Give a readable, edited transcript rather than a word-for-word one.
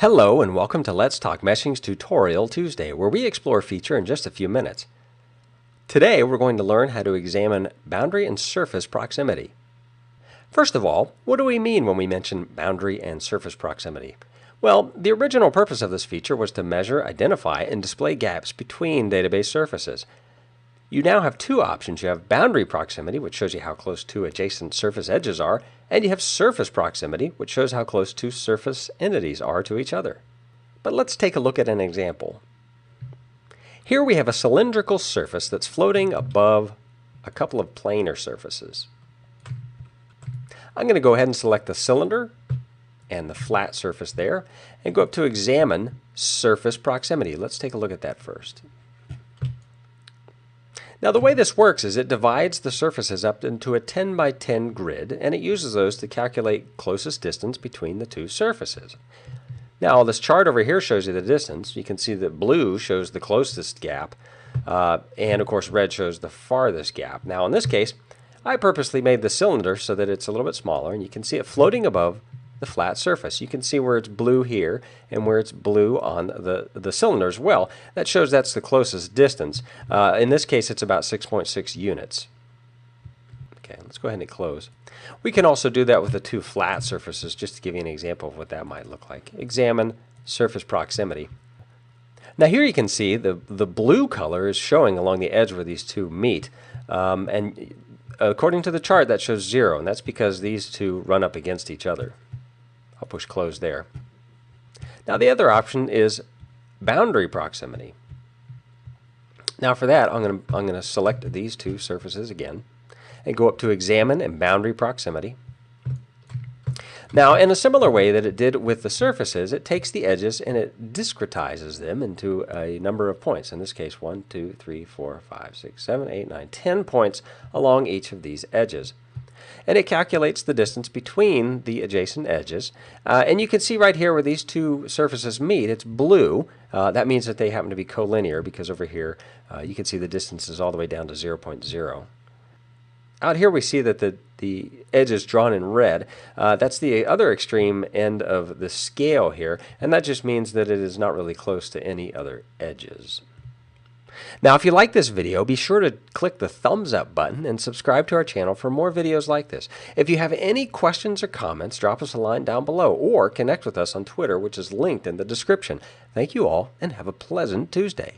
Hello and welcome to Let's Talk Meshing's Tutorial Tuesday, where we explore a feature in just a few minutes. Today we're going to learn how to examine boundary and surface proximity. First of all, what do we mean when we mention boundary and surface proximity? Well, the original purpose of this feature was to measure, identify, and display gaps between database surfaces. You now have two options. You have boundary proximity, which shows you how close two adjacent surface edges are, and you have surface proximity, which shows how close two surface entities are to each other. But let's take a look at an example. Here we have a cylindrical surface that's floating above a couple of planar surfaces. I'm going to go ahead and select the cylinder and the flat surface there, and go up to Examine Surface Proximity. Let's take a look at that first. Now the way this works is it divides the surfaces up into a 10 by 10 grid, and it uses those to calculate closest distance between the two surfaces. Now this chart over here shows you the distance. You can see that blue shows the closest gap, and of course red shows the farthest gap. Now in this case, I purposely made the cylinder so that it's a little bit smaller, and you can see it floating above the flat surface. You can see where it's blue here and where it's blue on the cylinder as well. That shows that's the closest distance. In this case, it's about 6.6 units. Okay, let's go ahead and close. We can also do that with the two flat surfaces, just to give you an example of what that might look like. Examine surface proximity. Now here you can see the blue color is showing along the edge where these two meet. And according to the chart, that shows 0, and that's because these two run up against each other. I'll push close there. Now the other option is boundary proximity. Now for that, I'm going to select these two surfaces again and go up to Examine and Boundary Proximity. Now in a similar way that it did with the surfaces, it takes the edges and it discretizes them into a number of points. In this case, 1, 2, 3, 4, 5, 6, 7, 8, 9, 10 points along each of these edges. And it calculates the distance between the adjacent edges. And you can see right here where these two surfaces meet, it's blue. That means that they happen to be collinear, because over here you can see the distance is all the way down to 0.0. Out here we see that the edge is drawn in red. That's the other extreme end of the scale here, and that just means that it is not really close to any other edges. Now, if you like this video, be sure to click the thumbs up button and subscribe to our channel for more videos like this. If you have any questions or comments, drop us a line down below or connect with us on Twitter, which is linked in the description. Thank you all, and have a pleasant Tuesday.